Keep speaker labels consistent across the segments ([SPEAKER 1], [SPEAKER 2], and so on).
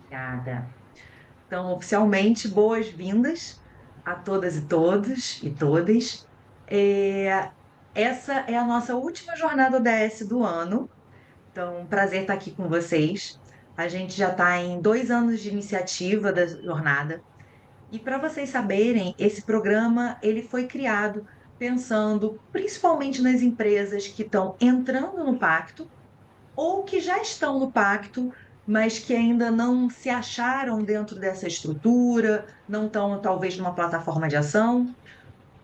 [SPEAKER 1] Obrigada. Então, oficialmente, boas-vindas a todas e todos e todas. É, essa é a nossa última jornada ODS do ano, então, prazer estar aqui com vocês. A gente já está em 2 anos de iniciativa da jornada. E para vocês saberem, esse programa ele foi criado pensando principalmente nas empresas que estão entrando no pacto ou que já estão no pacto, mas que ainda não se acharam dentro dessa estrutura, não estão, talvez, numa plataforma de ação,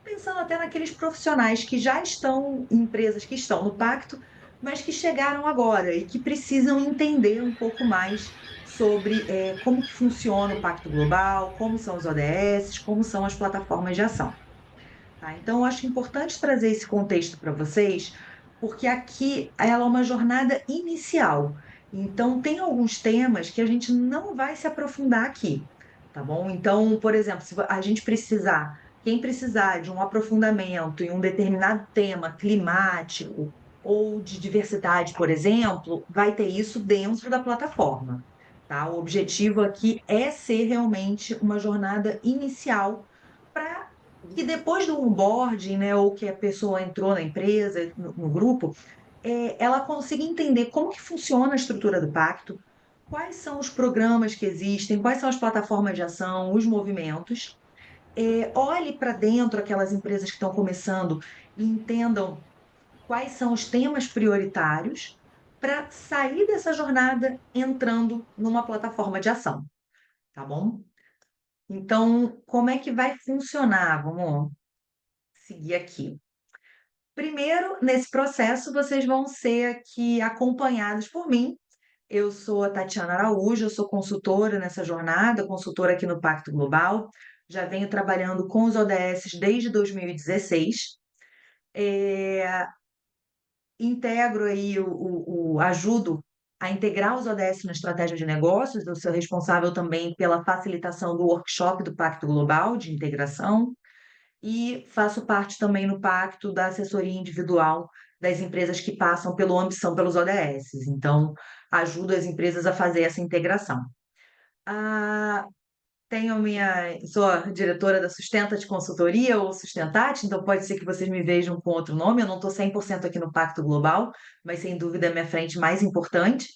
[SPEAKER 1] pensando até naqueles profissionais que já estão em empresas que estão no pacto, mas que chegaram agora e que precisam entender um pouco mais sobre como que funciona o Pacto Global, como são os ODS, como são as plataformas de ação. Tá? Então, eu acho importante trazer esse contexto para vocês, porque aqui ela é uma jornada inicial. Então, tem alguns temas que a gente não vai se aprofundar aqui, tá bom? Então, por exemplo, se a gente precisar, quem precisar de um aprofundamento em um determinado tema climático ou de diversidade, por exemplo, vai ter isso dentro da plataforma, tá? O objetivo aqui é ser realmente uma jornada inicial para que depois do onboarding, né, ou que a pessoa entrou na empresa, no grupo, ela consiga entender como que funciona a estrutura do pacto, quais são os programas que existem, quais são as plataformas de ação, os movimentos. Olhe para dentro aquelas empresas que estão começando e entendam quais são os temas prioritários para sair dessa jornada entrando numa plataforma de ação, tá bom? Então, como é que vai funcionar? Vamos seguir aqui. Primeiro, nesse processo, vocês vão ser aqui acompanhados por mim. Eu sou a Tatiana Araújo, eu sou consultora nessa jornada, consultora aqui no Pacto Global. Já venho trabalhando com os ODS desde 2016. É, integro aí, ajudo a integrar os ODS na estratégia de negócios. Eu sou responsável também pela facilitação do workshop do Pacto Global de integração e faço parte também no pacto da assessoria individual das empresas que passam pelo Ambição pelos ODS. Então, ajudo as empresas a fazer essa integração. Ah, sou a diretora da Sustenta de Consultoria ou Sustentati, então pode ser que vocês me vejam com outro nome. Eu não estou 100% aqui no Pacto Global, mas sem dúvida é a minha frente mais importante.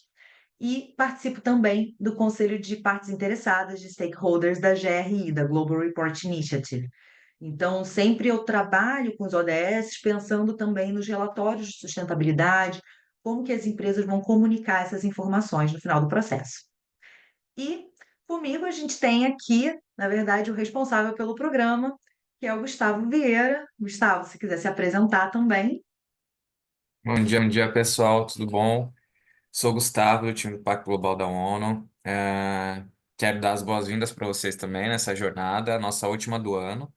[SPEAKER 1] E participo também do Conselho de Partes Interessadas, de Stakeholders da GRI, da Global Report Initiative. Então, sempre eu trabalho com os ODS, pensando também nos relatórios de sustentabilidade, como que as empresas vão comunicar essas informações no final do processo. E comigo a gente tem aqui, na verdade, o responsável pelo programa, que é o Gustavo Vieira. Gustavo, se quiser se apresentar também.
[SPEAKER 2] Bom dia pessoal, tudo bom? Sou Gustavo, do time do Pacto Global da ONU. Quero dar as boas-vindas para vocês também nessa jornada, nossa última do ano.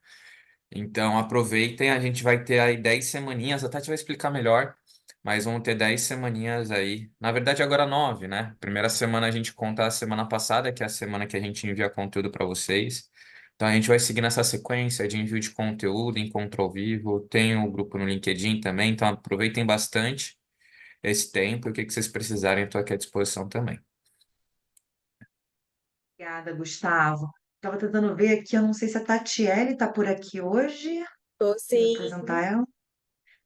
[SPEAKER 2] Então aproveitem, a gente vai ter aí 10 semaninhas, a Tati vai explicar melhor, mas vamos ter 10 semaninhas aí. Na verdade, agora 9, né? Primeira semana a gente conta a semana passada, que é a semana que a gente envia conteúdo para vocês. Então a gente vai seguir nessa sequência de envio de conteúdo, encontro ao vivo, tem o grupo no LinkedIn também, então aproveitem bastante esse tempo e o que que vocês precisarem, estou aqui à disposição também.
[SPEAKER 1] Obrigada, Gustavo. Estava tentando ver aqui, eu não sei se a Tatiele está por aqui hoje.
[SPEAKER 3] Tô
[SPEAKER 1] Deixa eu
[SPEAKER 3] sim.
[SPEAKER 1] apresentar ela.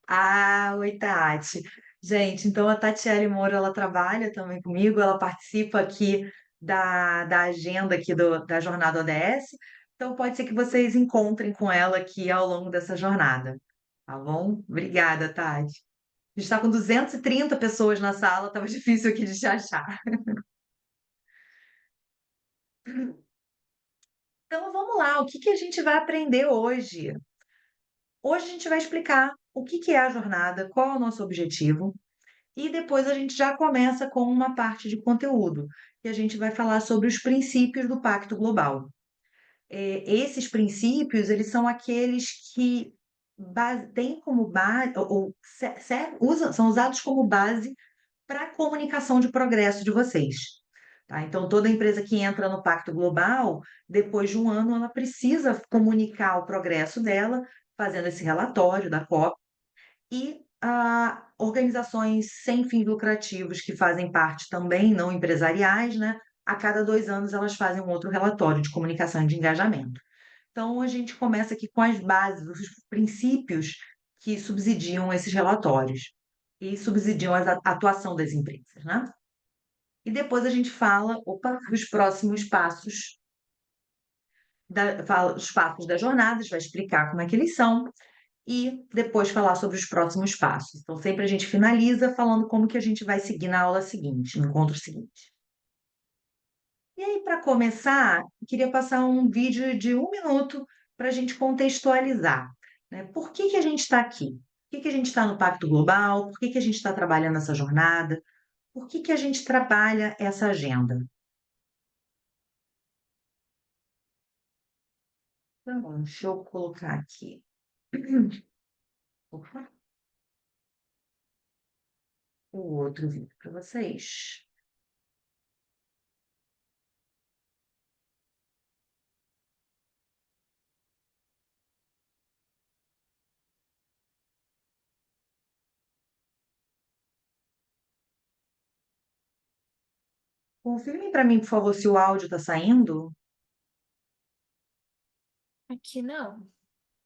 [SPEAKER 1] Ah, oi, Tati. Gente, então a Tatiele Moura, ela trabalha também comigo, ela participa aqui da agenda aqui da Jornada ODS, então pode ser que vocês encontrem com ela aqui ao longo dessa jornada, tá bom? Obrigada, Tati. A gente está com 230 pessoas na sala, estava difícil aqui de te achar. Então vamos lá, o que que a gente vai aprender hoje? Hoje a gente vai explicar o que que é a jornada, qual é o nosso objetivo. E depois a gente já começa com uma parte de conteúdo, que a gente vai falar sobre os princípios do Pacto Global. Esses princípios, eles são aqueles que têm como base, são usados como base para a comunicação de progresso de vocês. Tá? Então, toda empresa que entra no Pacto Global, depois de um ano, ela precisa comunicar o progresso dela, fazendo esse relatório da COP e organizações sem fins lucrativos que fazem parte também, não empresariais, né? a cada 2 anos elas fazem um outro relatório de comunicação e de engajamento. Então, a gente começa aqui com as bases, os princípios que subsidiam esses relatórios e subsidiam a atuação das empresas, né? E depois a gente fala, opa, dos próximos passos, fala os passos da jornada, a gente vai explicar como é que eles são, e depois falar sobre os próximos passos. Então, sempre a gente finaliza falando como que a gente vai seguir na aula seguinte, no encontro seguinte. E aí, para começar, eu queria passar um vídeo de 1 minuto para a gente contextualizar, né? Por que que a gente está aqui? Por que que a gente está no Pacto Global? Por que que a gente está trabalhando essa jornada? Por que que a gente trabalha essa agenda? Então, deixa eu colocar aqui. Opa, o outro vídeo para vocês. Confirmem para mim, por favor, se o áudio está saindo.
[SPEAKER 3] Aqui não.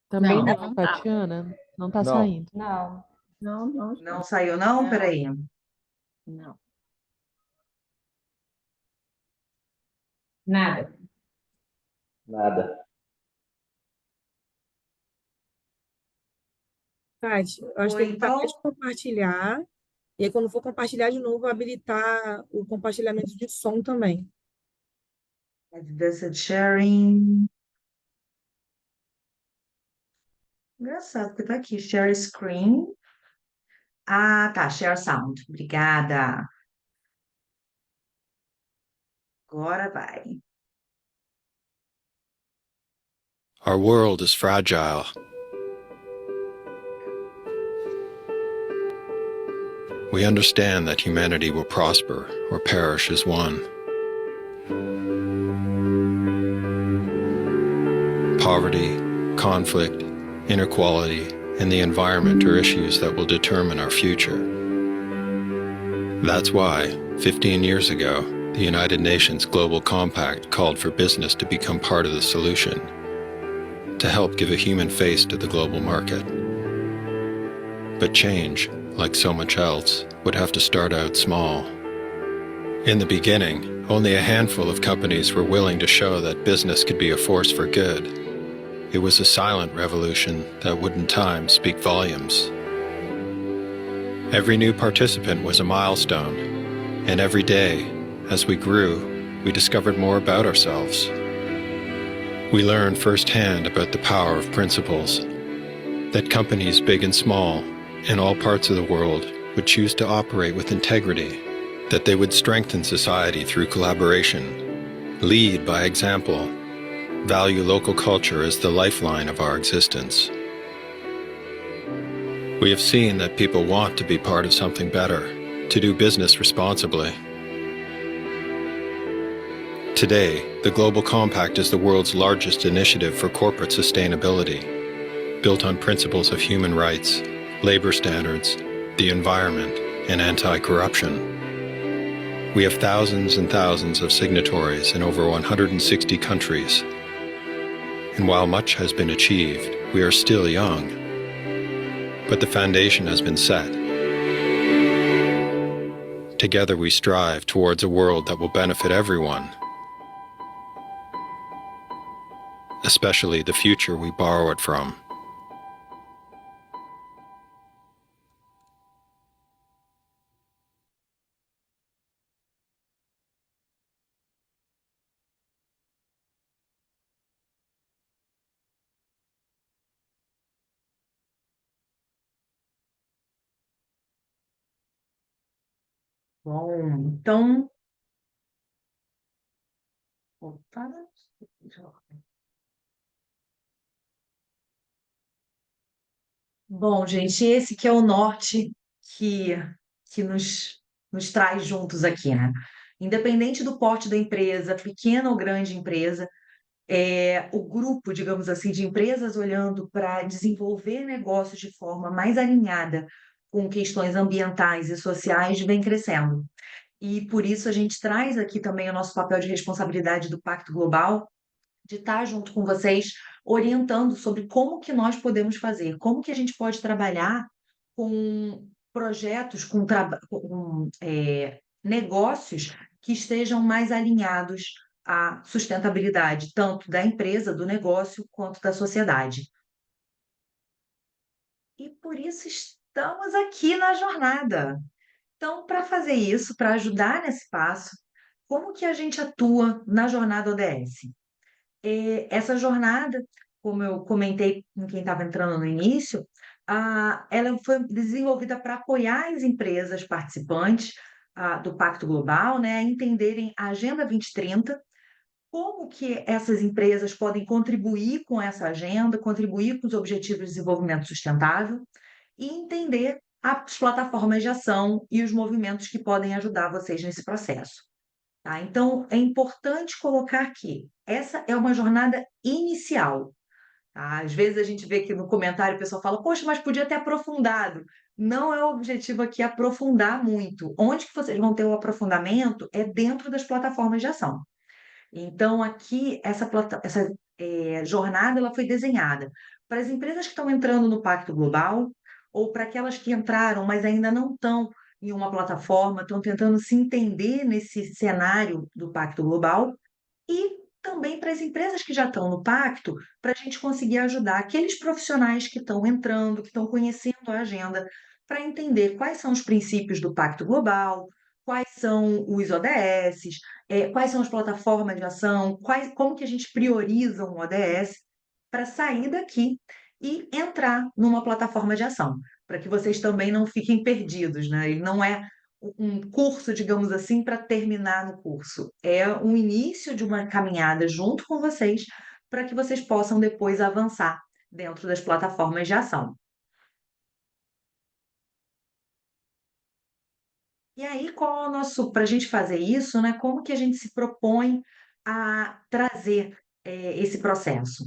[SPEAKER 4] Também
[SPEAKER 1] Não,
[SPEAKER 4] não, Tatiana. Não tá
[SPEAKER 5] Não.
[SPEAKER 4] saindo.
[SPEAKER 3] Não. Não está.
[SPEAKER 1] não saiu, não?
[SPEAKER 3] Não.
[SPEAKER 1] Peraí.
[SPEAKER 3] Não. Nada.
[SPEAKER 5] Nada.
[SPEAKER 6] Tati, eu acho
[SPEAKER 1] Ou
[SPEAKER 6] que tem que parar
[SPEAKER 1] então,
[SPEAKER 6] de compartilhar. E aí, quando for compartilhar de novo, habilitar o compartilhamento de som também.
[SPEAKER 1] advanced sharing. Engraçado, porque tá aqui, share screen. Ah, tá, share sound. Obrigada. Agora vai.
[SPEAKER 7] Our world is fragile. We understand that humanity will prosper or perish as one. Poverty, conflict, inequality, and the environment are issues that will determine our future. That's why, 15 years ago, the United Nations Global Compact called for business to become part of the solution, to help give a human face to the global market. But change, like so much else, would have to start out small. In the beginning, only a handful of companies were willing to show that business could be a force for good. It was a silent revolution that would in time speak volumes. Every new participant was a milestone, and every day, as we grew, we discovered more about ourselves. We learned firsthand about the power of principles, that companies big and small, in all parts of the world, would choose to operate with integrity, that they would strengthen society through collaboration, lead by example, value local culture as the lifeline of our existence. We have seen that people want to be part of something better, to do business responsibly. Today, the Global Compact is the world's largest initiative for corporate sustainability, built on principles of human rights, labor standards, the environment, and anti-corruption. We have thousands and thousands of signatories in over 160 countries. And while much has been achieved, we are still young. But the foundation has been set. Together we strive towards a world that will benefit everyone, especially the future we borrow it from.
[SPEAKER 1] Bom, então. Opa, deixa eu- Bom, gente, esse que é o norte que, que nos traz juntos aqui, né? Independente do porte da empresa, pequena ou grande empresa, o grupo, digamos assim, de empresas olhando para desenvolver negócios de forma mais alinhada com questões ambientais e sociais vem crescendo. e por isso a gente traz aqui também o nosso papel de responsabilidade do Pacto Global, de estar junto com vocês, orientando sobre como que nós podemos fazer, como que a gente pode trabalhar com projetos, negócios que estejam mais alinhados à sustentabilidade, tanto da empresa, do negócio, quanto da sociedade. E por isso estamos aqui na jornada. Então, para fazer isso, para ajudar nesse passo, como que a gente atua na jornada ODS? Essa jornada, como eu comentei com quem estava entrando no início, ela foi desenvolvida para apoiar as empresas participantes do Pacto Global, né, a entenderem a Agenda 2030, como que essas empresas podem contribuir com essa agenda, contribuir com os Objetivos de Desenvolvimento Sustentável e entender as plataformas de ação e os movimentos que podem ajudar vocês nesse processo. Tá? Então, é importante colocar que essa é uma jornada inicial. Tá? Às vezes a gente vê que no comentário o pessoal fala, poxa, mas podia ter aprofundado. Não é o objetivo aqui aprofundar muito. Onde que vocês vão ter o aprofundamento é dentro das plataformas de ação. Então, aqui, essa jornada ela foi desenhada para as empresas que estão entrando no Pacto Global ou para aquelas que entraram, mas ainda não estão em uma plataforma, estão tentando se entender nesse cenário do Pacto Global e também para as empresas que já estão no pacto, para a gente conseguir ajudar aqueles profissionais que estão entrando, que estão conhecendo a agenda, para entender quais são os princípios do Pacto Global, quais são os ODS, quais são as plataformas de ação, como que a gente prioriza um ODS, para sair daqui e entrar numa plataforma de ação, para que vocês também não fiquem perdidos, né? Ele não é um curso, digamos assim, para terminar no curso. É um início de uma caminhada junto com vocês para que vocês possam depois avançar dentro das plataformas de ação. E aí, qual é o nosso, para a gente fazer isso, né? Como que a gente se propõe a trazer esse processo?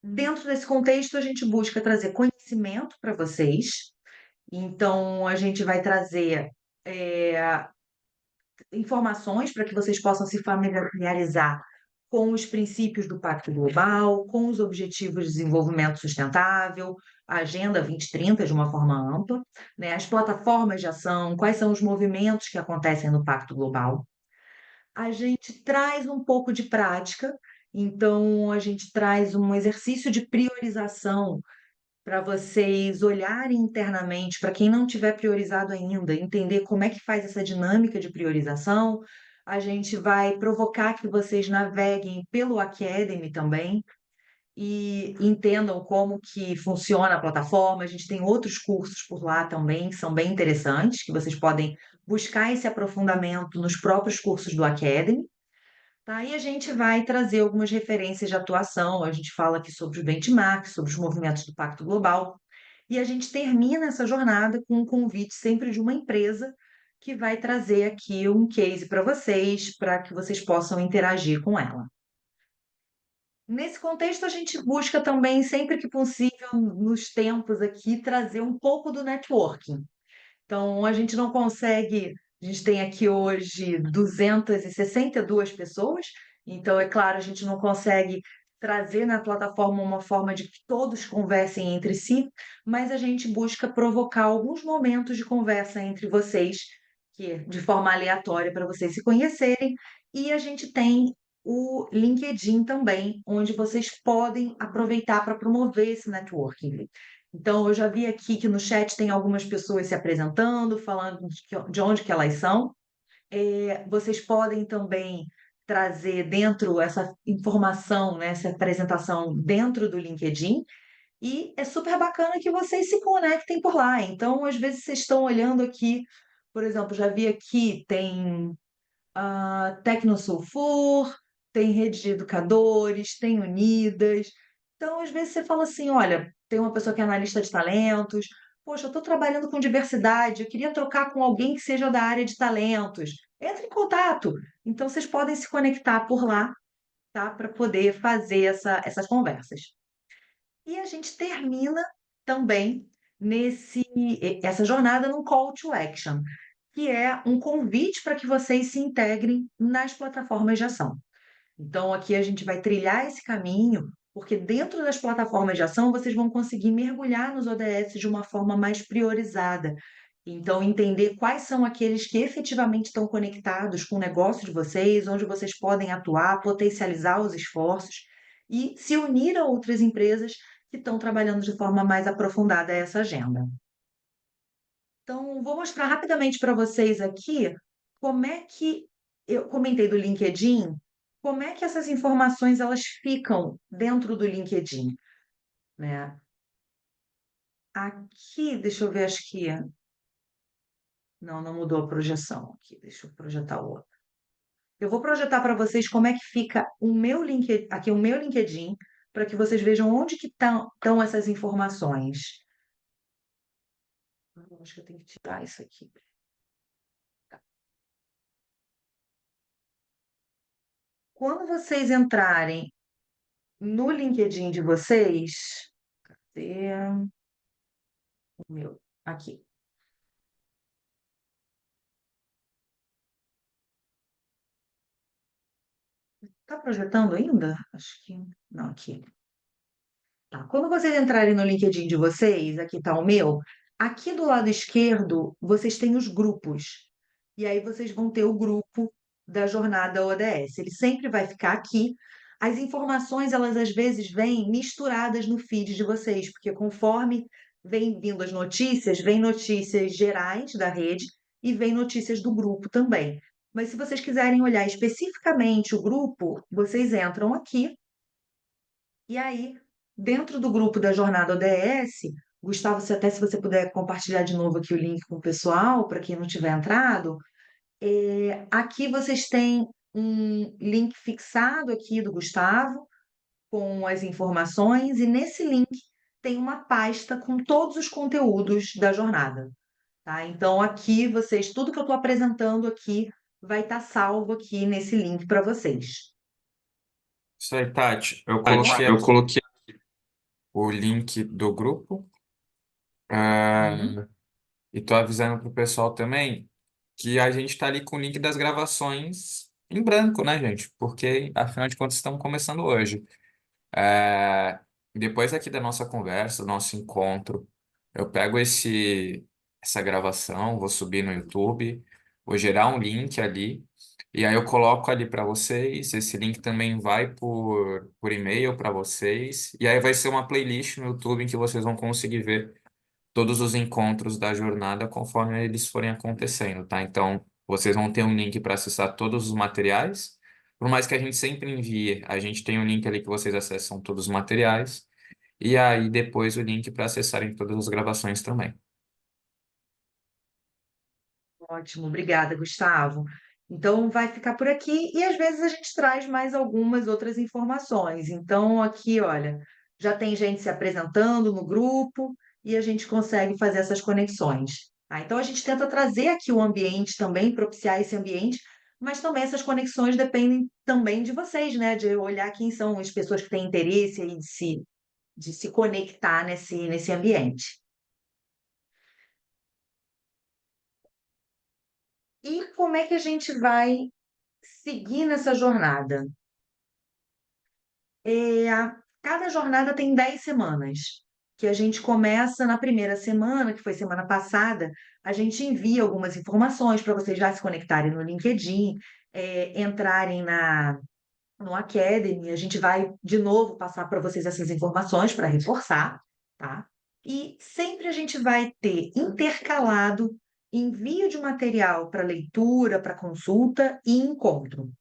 [SPEAKER 1] Dentro desse contexto, a gente busca trazer conhecimento para vocês. Então, a gente vai trazer informações para que vocês possam se familiarizar com os princípios do Pacto Global, com os Objetivos de Desenvolvimento Sustentável, a Agenda 2030 de uma forma ampla, né? As plataformas de ação, quais são os movimentos que acontecem no Pacto Global. A gente traz um pouco de prática, então a gente traz um exercício de priorização para vocês olharem internamente, para quem não tiver priorizado ainda, entender como é que faz essa dinâmica de priorização. A gente vai provocar que vocês naveguem pelo Academy também e entendam como que funciona a plataforma. A gente tem outros cursos por lá também, que são bem interessantes, que vocês podem buscar esse aprofundamento nos próprios cursos do Academy. Tá? E a gente vai trazer algumas referências de atuação, a gente fala aqui sobre os benchmarks, sobre os movimentos do Pacto Global, e a gente termina essa jornada com um convite sempre de uma empresa que vai trazer aqui um case para que vocês possam interagir com ela. Nesse contexto, a gente busca também, sempre que possível, nos tempos aqui, trazer um pouco do networking. Então, a gente não consegue. A gente tem aqui hoje 262 pessoas, então, é claro, a gente não consegue trazer na plataforma uma forma de que todos conversem entre si, mas a gente busca provocar alguns momentos de conversa entre vocês, que de forma aleatória para vocês se conhecerem, e a gente tem o LinkedIn também, onde vocês podem aproveitar para promover esse networking. Então, eu já vi aqui que no chat tem algumas pessoas se apresentando, falando de onde que elas são. Vocês podem também trazer dentro essa informação, né, essa apresentação dentro do LinkedIn, e é super bacana que vocês se conectem por lá. Então, às vezes, vocês estão olhando aqui, por exemplo, já vi aqui, tem Tecnosulfur, tem Rede de Educadores, tem Unidas. Então, às vezes, você fala assim: olha, tem uma pessoa que é analista de talentos, poxa, eu estou trabalhando com diversidade, eu queria trocar com alguém que seja da área de talentos. Entre em contato. Então, vocês podem se conectar por lá, tá? Para poder fazer essas conversas. E a gente termina também essa jornada num call to action. que é um convite para que vocês se integrem nas plataformas de ação. Então, aqui a gente vai trilhar esse caminho, porque dentro das plataformas de ação vocês vão conseguir mergulhar nos ODS de uma forma mais priorizada. Então, entender quais são aqueles que efetivamente estão conectados com o negócio de vocês, onde vocês podem atuar, potencializar os esforços e se unir a outras empresas que estão trabalhando de forma mais aprofundada essa agenda. Então, vou mostrar rapidamente para vocês aqui como é que eu comentei do LinkedIn, como é que essas informações elas ficam dentro do LinkedIn, né? Aqui, deixa eu ver, acho que não mudou a projeção aqui, deixa eu projetar outra. Eu vou projetar para vocês como é que fica o meu LinkedIn, aqui o meu LinkedIn, para que vocês vejam onde que estão essas informações. Eu acho que eu tenho que tirar isso aqui. Quando vocês entrarem no LinkedIn de vocês, cadê o meu? Aqui. Tá projetando ainda? Acho que não, aqui. Tá. Quando vocês entrarem no LinkedIn de vocês, aqui está o meu, aqui do lado esquerdo vocês têm os grupos. E aí vocês vão ter o grupo da jornada ODS. Ele sempre vai ficar aqui. As informações, elas às vezes vêm misturadas no feed de vocês, porque conforme vem vindo as notícias, vem notícias gerais da rede e vem notícias do grupo também. Mas se vocês quiserem olhar especificamente o grupo, vocês entram aqui e aí, dentro do grupo da Jornada ODS, Gustavo, se você puder compartilhar de novo aqui o link com o pessoal, para quem não tiver entrado, aqui vocês têm um link fixado aqui do Gustavo, com as informações, e nesse link tem uma pasta com todos os conteúdos da jornada, tá? Então, aqui vocês, tudo que eu estou apresentando aqui vai estar salvo aqui nesse link para vocês.
[SPEAKER 2] Isso aí, Tati. Eu
[SPEAKER 1] Tati,
[SPEAKER 2] coloquei
[SPEAKER 1] eu
[SPEAKER 2] aqui
[SPEAKER 1] coloquei.
[SPEAKER 2] o link do grupo,
[SPEAKER 1] Uhum.
[SPEAKER 2] e tô avisando pro pessoal também que a gente tá ali com o link das gravações em branco, né, gente? Porque, afinal de contas, estamos começando hoje. É, depois aqui da nossa conversa, do nosso encontro, eu pego essa gravação, vou subir no YouTube, vou gerar um link ali, e aí eu coloco ali para vocês. Esse link também vai por e-mail para vocês, e aí vai ser uma playlist no YouTube em que vocês vão conseguir ver todos os encontros da jornada conforme eles forem acontecendo, tá? Então, vocês vão ter um link para acessar todos os materiais. Por mais que a gente sempre envie, a gente tem um link ali que vocês acessam todos os materiais. E aí depois o link para acessarem todas as gravações também.
[SPEAKER 1] Ótimo, obrigada, Gustavo. Então, vai ficar por aqui e às vezes a gente traz mais algumas outras informações. Então, aqui, olha, já tem gente se apresentando no grupo e a gente consegue fazer essas conexões, tá? Então, a gente tenta trazer aqui o ambiente também, propiciar esse ambiente, mas também essas conexões dependem também de vocês, né? De olhar quem são as pessoas que têm interesse aí de se conectar nesse ambiente. E como é que a gente vai seguir nessa jornada? Cada jornada tem 10 semanas, que a gente começa na primeira semana, que foi semana passada, a gente envia algumas informações para vocês já se conectarem no LinkedIn, entrarem no Academy, a gente vai de novo passar para vocês essas informações para reforçar, tá? E sempre a gente vai ter intercalado envio de material para leitura, para consulta e encontro.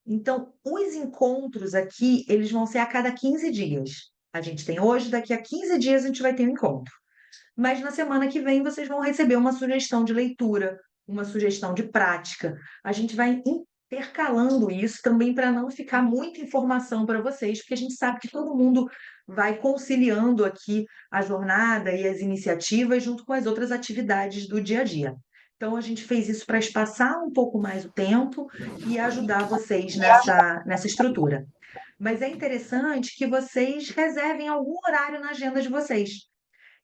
[SPEAKER 1] Então, os encontros aqui, eles vão ser a cada 15 dias. A gente tem hoje, daqui a 15 dias a gente vai ter um encontro. Mas na semana que vem vocês vão receber uma sugestão de leitura, uma sugestão de prática. A gente vai intercalando isso também para não ficar muita informação para vocês, porque a gente sabe que todo mundo vai conciliando aqui a jornada e as iniciativas junto com as outras atividades do dia a dia. Então, a gente fez isso para espaçar um pouco mais o tempo e ajudar vocês nessa estrutura. Mas é interessante que vocês reservem algum horário na agenda de vocês.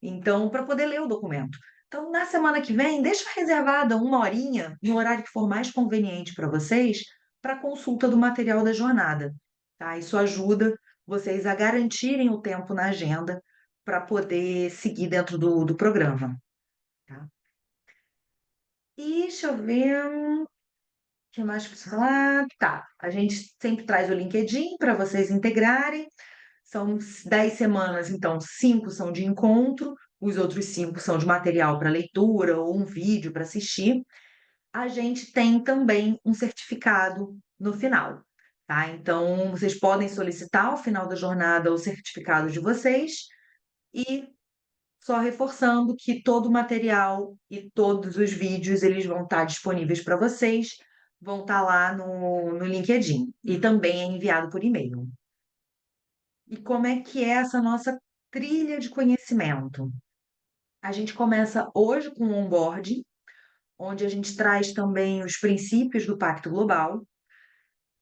[SPEAKER 1] Então, para poder ler o documento. Então, na semana que vem, deixa reservada uma horinha, no horário que for mais conveniente para vocês, para consulta do material da jornada, tá? Isso ajuda vocês a garantirem o tempo na agenda para poder seguir dentro do programa, tá? E deixa eu ver, o que mais preciso falar? Tá, a gente sempre traz o LinkedIn para vocês integrarem. São 10 semanas, então 5 são de encontro, os outros 5 são de material para leitura ou um vídeo para assistir. A gente tem também um certificado no final, tá? Então, vocês podem solicitar ao final da jornada o certificado de vocês e só reforçando que todo o material e todos os vídeos eles vão estar disponíveis para vocês, vão estar lá no LinkedIn e também é enviado por e-mail. E como é que é essa nossa trilha de conhecimento? A gente começa hoje com o onboarding, onde a gente traz também os princípios do Pacto Global.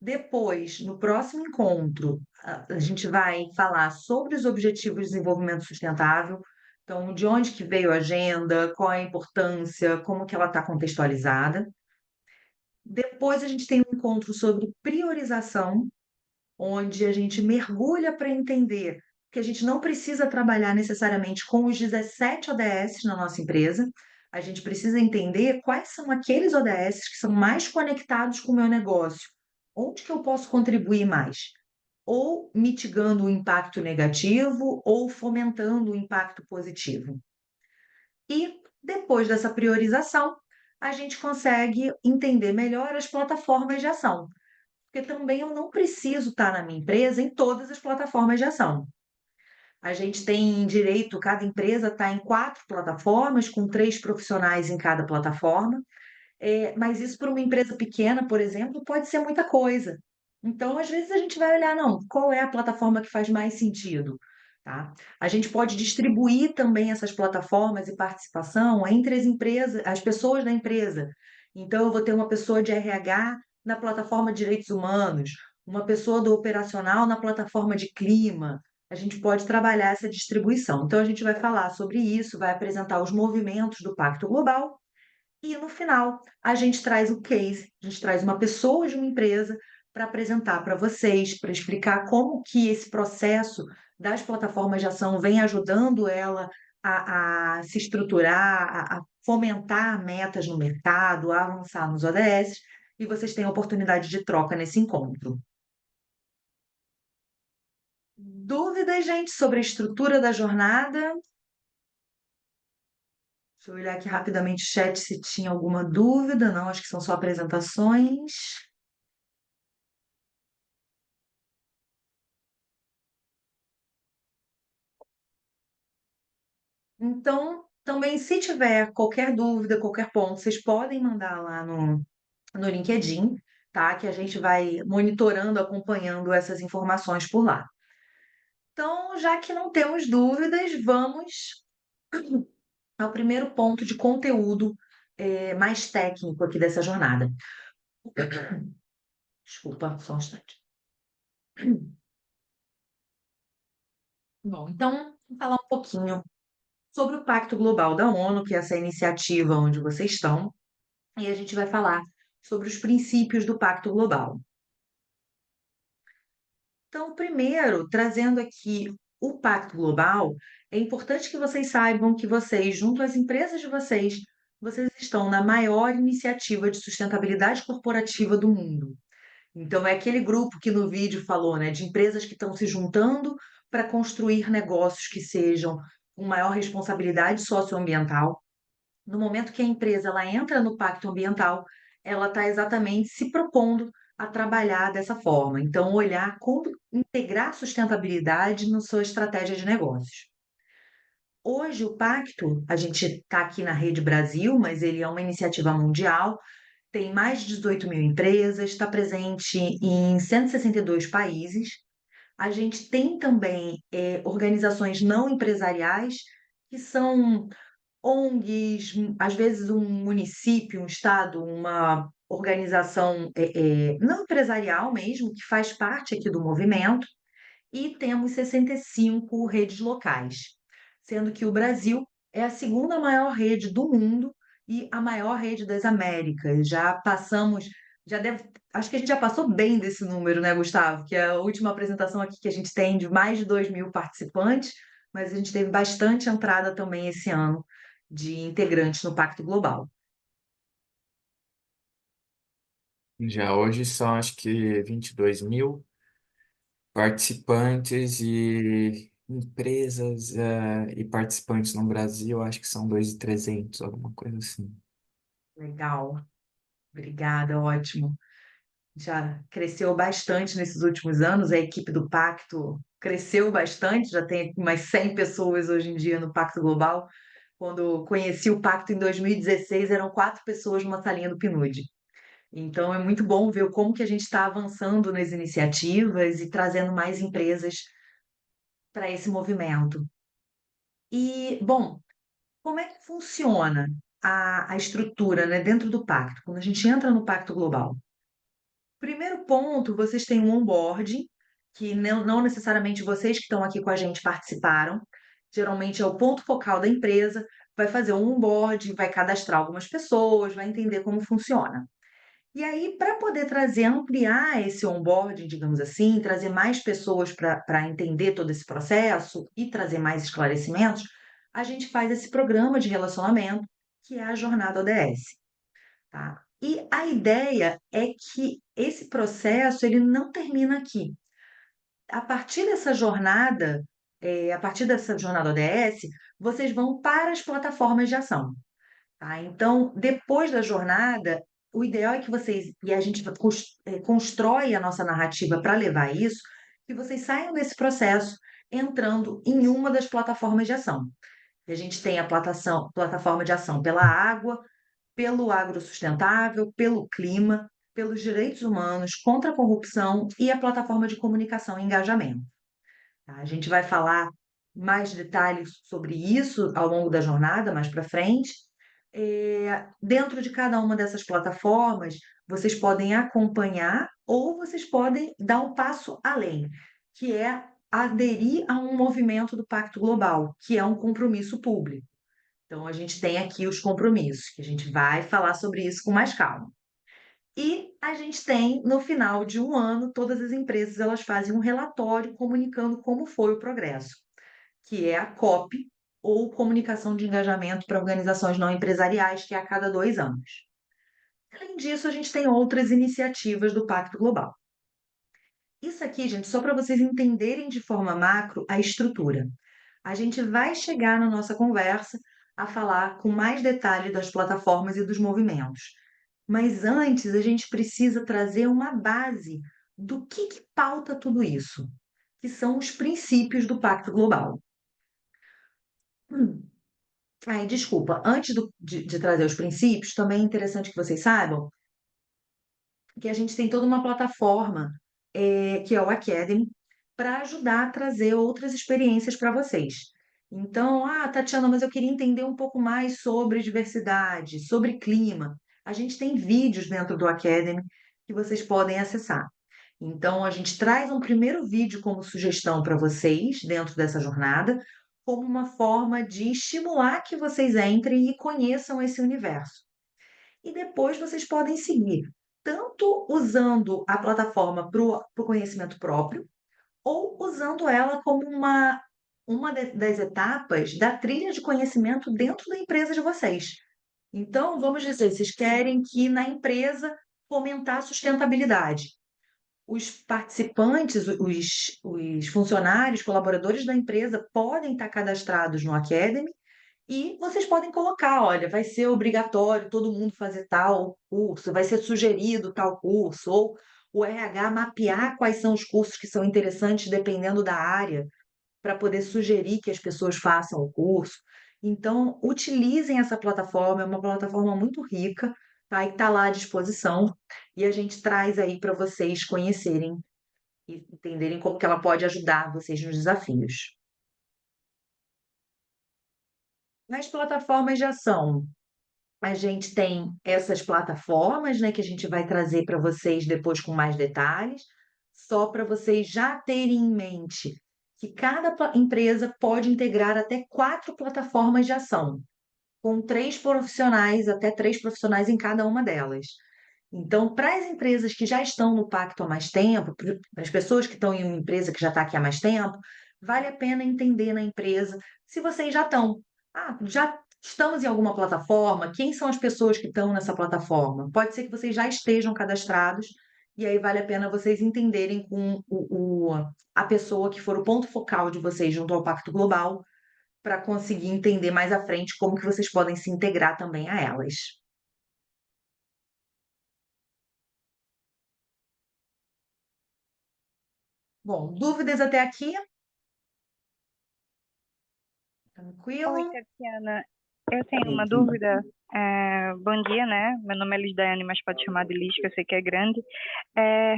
[SPEAKER 1] Depois, no próximo encontro, a gente vai falar sobre os Objetivos de Desenvolvimento Sustentável. Então, de onde que veio a agenda, qual a importância, como que ela está contextualizada. Depois, a gente tem um encontro sobre priorização, onde a gente mergulha para entender que a gente não precisa trabalhar necessariamente com os 17 ODS na nossa empresa, a gente precisa entender quais são aqueles ODS que são mais conectados com o meu negócio, onde que eu posso contribuir mais, ou mitigando o impacto negativo ou fomentando o impacto positivo. E depois dessa priorização, a gente consegue entender melhor as plataformas de ação, porque também eu não preciso estar na minha empresa em todas as plataformas de ação. A gente tem direito, cada empresa está em 4 plataformas, com 3 profissionais em cada plataforma, mas isso para uma empresa pequena, por exemplo, pode ser muita coisa. Então, às vezes, a gente vai olhar, não, qual é a plataforma que faz mais sentido? Tá? A gente pode distribuir também essas plataformas e participação entre as empresas, as pessoas da empresa. Então, eu vou ter uma pessoa de RH na plataforma de direitos humanos, uma pessoa do operacional na plataforma de clima. A gente pode trabalhar essa distribuição. Então, a gente vai falar sobre isso, vai apresentar os movimentos do Pacto Global e no final a gente traz o case, a gente traz uma pessoa de uma empresa para apresentar para vocês, para explicar como que esse processo das plataformas de ação vem ajudando ela a se estruturar, a fomentar metas no mercado, a avançar nos ODS, e vocês têm a oportunidade de troca nesse encontro. Dúvidas, gente, sobre a estrutura da jornada? Deixa eu olhar aqui rapidamente o chat se tinha alguma dúvida. Não, acho que são só apresentações. Então, também, se tiver qualquer dúvida, qualquer ponto, vocês podem mandar lá no LinkedIn, tá? Que a gente vai monitorando, acompanhando essas informações por lá. Então, já que não temos dúvidas, vamos ao primeiro ponto de conteúdo mais técnico aqui dessa jornada. Desculpa, só um instante. Bom, então, vamos falar um pouquinho sobre o Pacto Global da ONU, que é essa iniciativa onde vocês estão, e a gente vai falar sobre os princípios do Pacto Global. Então, primeiro, trazendo aqui o Pacto Global, é importante que vocês saibam que vocês, junto às empresas de vocês, vocês estão na maior iniciativa de sustentabilidade corporativa do mundo. Então, é aquele grupo que no vídeo falou, né, de empresas que estão se juntando para construir negócios que sejam com maior responsabilidade socioambiental. No momento que a empresa ela entra no pacto ambiental, ela está exatamente se propondo a trabalhar dessa forma. Então, olhar como integrar a sustentabilidade na sua estratégia de negócios. Hoje, o pacto, a gente está aqui na Rede Brasil, mas ele é uma iniciativa mundial, tem mais de 18 mil empresas, está presente em 162 países. A gente tem também organizações não empresariais, que são ONGs, às vezes um município, um estado, uma organização não empresarial mesmo, que faz parte aqui do movimento, e temos 65 redes locais, sendo que o Brasil é a segunda maior rede do mundo e a maior rede das Américas. Já passamos, já deve, acho que a gente já passou bem desse número, né, Gustavo? Que é a última apresentação aqui que a gente tem de mais de 2.000 participantes, mas a gente teve bastante entrada também esse ano de integrantes no Pacto Global.
[SPEAKER 2] Já hoje são, acho que 22.000 participantes e empresas e participantes no Brasil, acho que são 2.300, alguma coisa assim.
[SPEAKER 1] Legal, obrigada, ótimo. Já cresceu bastante nesses últimos anos, a equipe do Pacto cresceu bastante, já tem umas 100 pessoas hoje em dia no Pacto Global. Quando conheci o Pacto em 2016, eram 4 pessoas numa salinha do PNUD. Então é muito bom ver como que a gente está avançando nas iniciativas e trazendo mais empresas para esse movimento. E, bom, como é que funciona a estrutura, né, dentro do Pacto, quando a gente entra no Pacto Global? Primeiro ponto, vocês têm um onboarding, que não necessariamente vocês que estão aqui com a gente participaram. Geralmente é o ponto focal da empresa, vai fazer um onboarding, vai cadastrar algumas pessoas, vai entender como funciona. E aí, para poder trazer, ampliar esse onboarding, digamos assim, trazer mais pessoas para entender todo esse processo e trazer mais esclarecimentos, a gente faz esse programa de relacionamento, que é a Jornada ODS. Tá? E a ideia é que esse processo ele não termina aqui. A partir dessa jornada, a partir dessa jornada ODS, vocês vão para as plataformas de ação. Tá? Então, depois da jornada, o ideal é que vocês, e a gente constrói a nossa narrativa para levar isso, que vocês saiam desse processo entrando em uma das plataformas de ação. A gente tem a plataforma de ação pela água, pelo agro-sustentável, pelo clima, pelos direitos humanos, contra a corrupção e a plataforma de comunicação e engajamento. Tá? A gente vai falar mais detalhes sobre isso ao longo da jornada, mais para frente. Dentro de cada uma dessas plataformas, vocês podem acompanhar ou vocês podem dar um passo além, que é aderir a um movimento do Pacto Global, que é um compromisso público. Então, a gente tem aqui os compromissos, que a gente vai falar sobre isso com mais calma. E a gente tem, no final de um ano, todas as empresas elas fazem um relatório comunicando como foi o progresso, que é a COP, ou Comunicação de Engajamento para Organizações Não Empresariais, que é a cada 2 anos. Além disso, a gente tem outras iniciativas do Pacto Global. Isso aqui, gente, só para vocês entenderem de forma macro a estrutura. A gente vai chegar na nossa conversa a falar com mais detalhe das plataformas e dos movimentos. Mas antes, a gente precisa trazer uma base do que pauta tudo isso, que são os princípios do Pacto Global. Ai, desculpa, antes de trazer os princípios, também é interessante que vocês saibam que a gente tem toda uma plataforma, que é o Academy, para ajudar a trazer outras experiências para vocês. Então, Tatiana, mas eu queria entender um pouco mais sobre diversidade, sobre clima. A gente tem vídeos dentro do Academy que vocês podem acessar. Então, a gente traz um primeiro vídeo como sugestão para vocês dentro dessa jornada, como uma forma de estimular que vocês entrem e conheçam esse universo. E depois vocês podem seguir, tanto usando a plataforma para o conhecimento próprio, ou usando ela como uma das etapas da trilha de conhecimento dentro da empresa de vocês. Então, vamos dizer, vocês querem que na empresa fomentar a sustentabilidade. Os participantes, os funcionários, colaboradores da empresa podem estar cadastrados no Academy e vocês podem colocar, olha, vai ser obrigatório todo mundo fazer tal curso, vai ser sugerido tal curso, ou o RH mapear quais são os cursos que são interessantes dependendo da área, para poder sugerir que as pessoas façam o curso. Então, utilizem essa plataforma, é uma plataforma muito rica, tá? E está lá à disposição, e a gente traz aí para vocês conhecerem e entenderem como que ela pode ajudar vocês nos desafios. Nas plataformas de ação, a gente tem essas plataformas, né, que a gente vai trazer para vocês depois com mais detalhes, só para vocês já terem em mente que cada empresa pode integrar até 4 plataformas de ação, com 3 profissionais, até 3 profissionais em cada uma delas. Então, para as empresas que já estão no pacto há mais tempo, para as pessoas que estão em uma empresa que já está aqui há mais tempo, vale a pena entender na empresa se vocês já estão. Já estamos em alguma plataforma? Quem são as pessoas que estão nessa plataforma? Pode ser que vocês já estejam cadastrados, e aí vale a pena vocês entenderem com a pessoa que for o ponto focal de vocês junto ao Pacto Global, para conseguir entender mais à frente como que vocês podem se integrar também a elas. Bom, dúvidas até aqui? Tranquilo?
[SPEAKER 8] Oi, Tatiana. Eu tenho uma dúvida. Bom dia, né? Meu nome é Liz Daiane, mas pode chamar de Liz, que eu sei que é grande.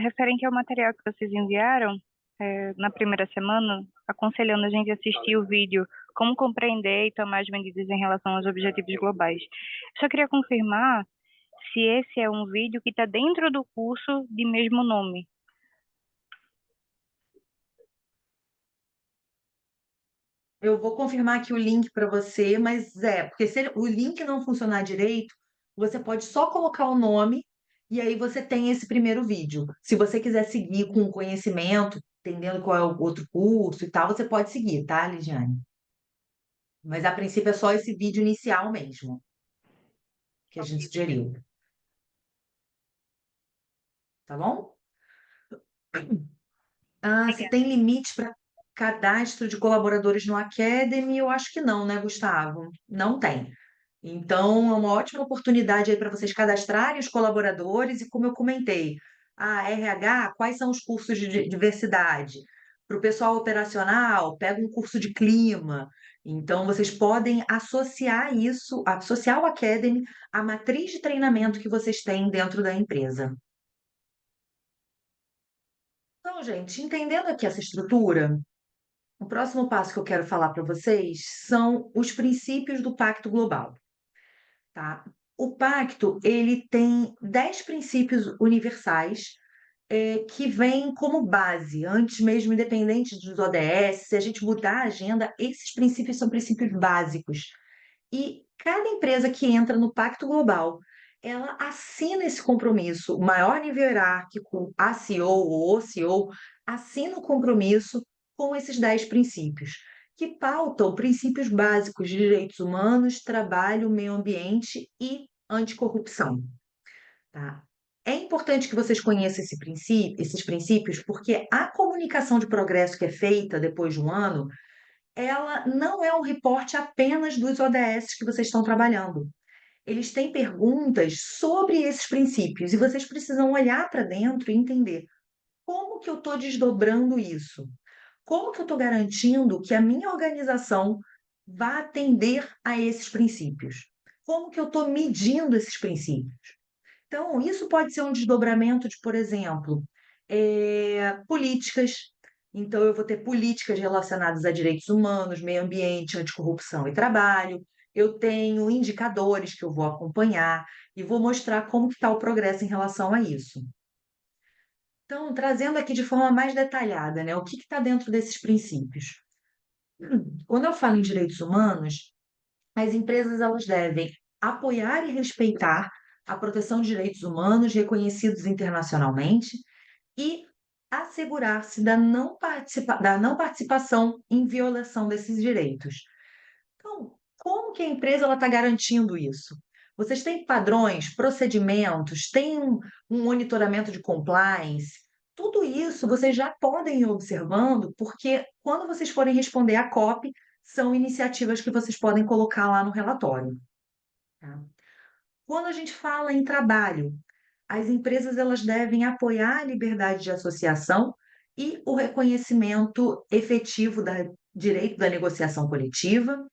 [SPEAKER 8] Referente ao material que vocês enviaram na primeira semana, aconselhando a gente a assistir o vídeo Como Compreender e Tomar as Medidas em Relação aos Objetivos Globais. Só queria confirmar se esse é um vídeo que está dentro do curso de mesmo nome.
[SPEAKER 1] Eu vou confirmar aqui o link para você, mas porque se o link não funcionar direito, você pode só colocar o nome e aí você tem esse primeiro vídeo. Se você quiser seguir com o conhecimento, entendendo qual é o outro curso e tal, você pode seguir, tá, Lidiane? Mas a princípio é só esse vídeo inicial mesmo, que a gente sugeriu. Tá bom? Se tem limite para cadastro de colaboradores no Academy? Eu acho que não, né, Gustavo? Não tem. Então, é uma ótima oportunidade aí para vocês cadastrarem os colaboradores e, como eu comentei, a RH, quais são os cursos de diversidade? Para o pessoal operacional, pega um curso de clima. Então, vocês podem associar isso, associar o Academy à matriz de treinamento que vocês têm dentro da empresa. Então, gente, entendendo aqui essa estrutura, o próximo passo que eu quero falar para vocês são os princípios do Pacto Global, tá? O pacto, ele tem 10 princípios universais que vêm como base, antes mesmo, independente dos ODS, se a gente mudar a agenda, esses princípios são princípios básicos. E cada empresa que entra no Pacto Global, ela assina esse compromisso. O maior nível hierárquico, a CEO ou o CEO, assina o compromisso com esses 10 princípios, que pautam princípios básicos de direitos humanos, trabalho, meio ambiente e anticorrupção. Tá? É importante que vocês conheçam esses princípios, porque a comunicação de progresso que é feita depois de um ano, ela não é um reporte apenas dos ODS que vocês estão trabalhando. Eles têm perguntas sobre esses princípios e vocês precisam olhar para dentro e entender como que eu estou desdobrando isso? Como que eu estou garantindo que a minha organização vai atender a esses princípios? Como que eu estou medindo esses princípios? Então, isso pode ser um desdobramento de, por exemplo, políticas. Então, eu vou ter políticas relacionadas a direitos humanos, meio ambiente, anticorrupção e trabalho. Eu tenho indicadores que eu vou acompanhar e vou mostrar como que está o progresso em relação a isso. Então, trazendo aqui de forma mais detalhada, né, o que está dentro desses princípios? Quando eu falo em direitos humanos, as empresas elas devem apoiar e respeitar a proteção de direitos humanos reconhecidos internacionalmente e assegurar-se da não participação em violação desses direitos. Então, como que a empresa está garantindo isso? Vocês têm padrões, procedimentos, têm um monitoramento de compliance? Tudo isso vocês já podem ir observando, porque quando vocês forem responder a COP, são iniciativas que vocês podem colocar lá no relatório. Tá? Quando a gente fala em trabalho, as empresas elas devem apoiar a liberdade de associação e o reconhecimento efetivo do direito da negociação coletiva,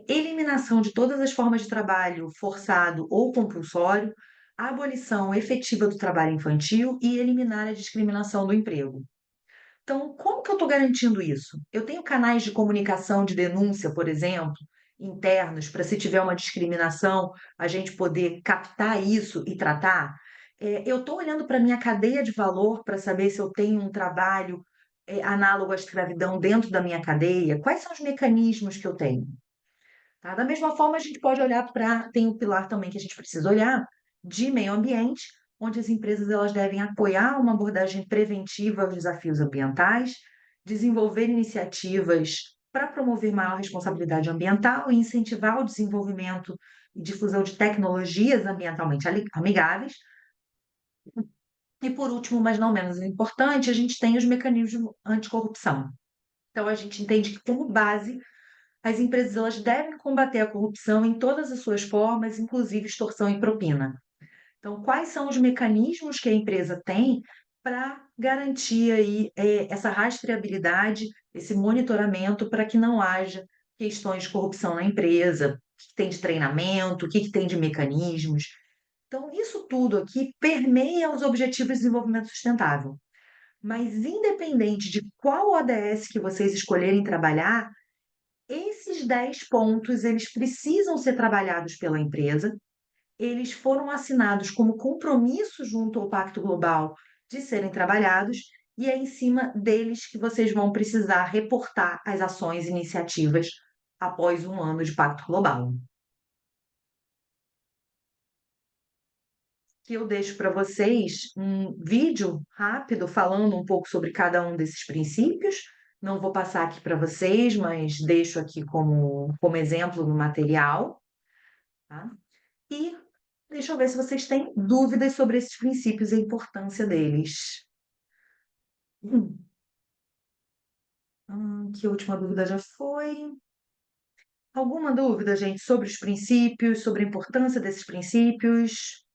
[SPEAKER 1] eliminação de todas as formas de trabalho forçado ou compulsório, a abolição efetiva do trabalho infantil e eliminar a discriminação do emprego. Então, como que eu estou garantindo isso? Eu tenho canais de comunicação de denúncia, por exemplo, internos, para se tiver uma discriminação, a gente poder captar isso e tratar? Eu estou olhando para a minha cadeia de valor para saber se eu tenho um trabalho análogo à escravidão dentro da minha cadeia? Quais são os mecanismos que eu tenho? Tá? Da mesma forma, a gente pode olhar para. Tem um pilar também que a gente precisa olhar de meio ambiente, onde as empresas elas devem apoiar uma abordagem preventiva aos desafios ambientais, desenvolver iniciativas para promover maior responsabilidade ambiental e incentivar o desenvolvimento e difusão de tecnologias ambientalmente amigáveis. E por último, mas não menos importante, a gente tem os mecanismos anticorrupção. Então, a gente entende que, como base, as empresas elas devem combater a corrupção em todas as suas formas, inclusive extorsão e propina. Então, quais são os mecanismos que a empresa tem para garantir aí, essa rastreabilidade, esse monitoramento para que não haja questões de corrupção na empresa? O que tem de treinamento, o que tem de mecanismos? Então, isso tudo aqui permeia os Objetivos de Desenvolvimento Sustentável. Mas, independente de qual ODS que vocês escolherem trabalhar, esses 10 pontos, eles precisam ser trabalhados pela empresa, eles foram assinados como compromisso junto ao Pacto Global de serem trabalhados, e é em cima deles que vocês vão precisar reportar as ações e iniciativas após um ano de Pacto Global. Que eu deixo para vocês um vídeo rápido falando um pouco sobre cada um desses princípios. Não vou passar aqui para vocês, mas deixo aqui como exemplo no material. Tá? E deixa eu ver se vocês têm dúvidas sobre esses princípios e a importância deles. Que a última dúvida já foi. Alguma dúvida, gente, sobre os princípios, sobre a importância desses princípios?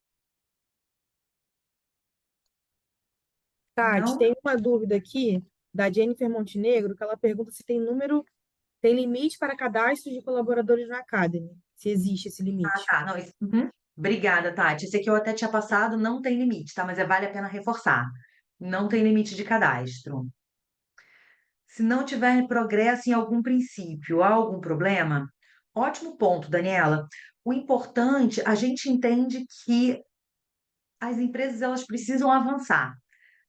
[SPEAKER 6] Tati,
[SPEAKER 1] Não?
[SPEAKER 6] tem uma dúvida aqui da Jennifer Montenegro, que ela pergunta se tem limite para cadastro de colaboradores na Academy, se existe esse limite.
[SPEAKER 1] Tá. Não, uhum. Obrigada, Tati. Esse aqui eu até tinha passado, não tem limite, tá? Mas vale a pena reforçar. Não tem limite de cadastro. Se não tiver progresso em algum princípio, há algum problema? Ótimo ponto, Daniela. O importante, a gente entende que as empresas elas precisam avançar,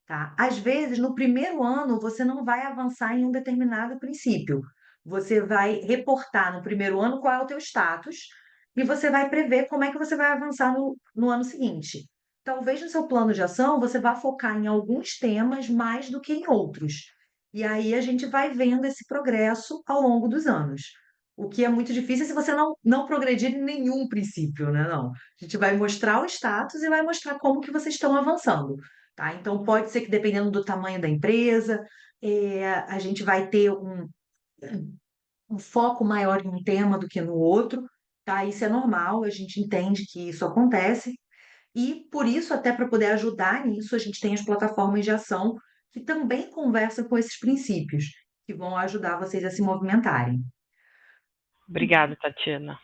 [SPEAKER 1] tá? Às vezes, no primeiro ano, você não vai avançar em um determinado princípio. Você vai reportar no primeiro ano qual é o teu status e você vai prever como é que você vai avançar no ano seguinte. Talvez no seu plano de ação você vá focar em alguns temas mais do que em outros. E aí a gente vai vendo esse progresso ao longo dos anos. O que é muito difícil é se você não progredir em nenhum princípio, né? Não. A gente vai mostrar o status e vai mostrar como que vocês estão avançando. Tá? Então, pode ser que, dependendo do tamanho da empresa, a gente vai ter um foco maior em um tema do que no outro, tá? Isso é normal, a gente entende que isso acontece, e por isso, até para poder ajudar nisso, a gente tem as plataformas de ação que também conversam com esses princípios, que vão ajudar vocês a se movimentarem.
[SPEAKER 9] Obrigada, Tatiana.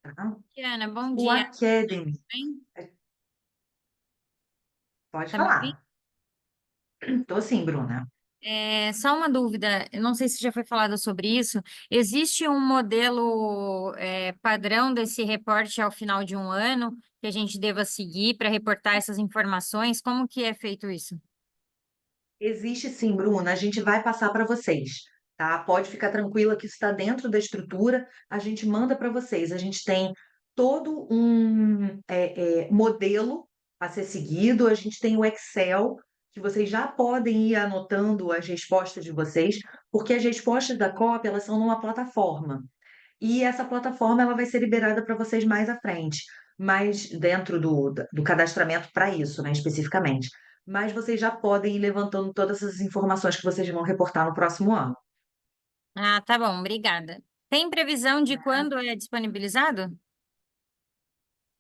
[SPEAKER 1] Tá?
[SPEAKER 3] Tatiana, bom
[SPEAKER 1] O
[SPEAKER 3] dia.
[SPEAKER 1] Academy,
[SPEAKER 3] Bem?
[SPEAKER 1] pode
[SPEAKER 3] Tá me ouvindo?
[SPEAKER 1] falar. Tô sim, Bruna.
[SPEAKER 3] Só uma dúvida, eu não sei se já foi falado sobre isso. Existe um modelo padrão desse reporte ao final de um ano que a gente deva seguir para reportar essas informações? Como que é feito isso?
[SPEAKER 1] Existe sim, Bruna. A gente vai passar para vocês, tá? Pode ficar tranquila que isso está dentro da estrutura. A gente manda para vocês. A gente tem todo um modelo a ser seguido. A gente tem o Excel, que vocês já podem ir anotando as respostas de vocês, porque as respostas da COP, elas são numa plataforma. E essa plataforma ela vai ser liberada para vocês mais à frente, mas dentro do cadastramento para isso, né, especificamente. Mas vocês já podem ir levantando todas essas informações que vocês vão reportar no próximo ano.
[SPEAKER 3] Ah, tá bom, obrigada. Tem previsão de quando é disponibilizado?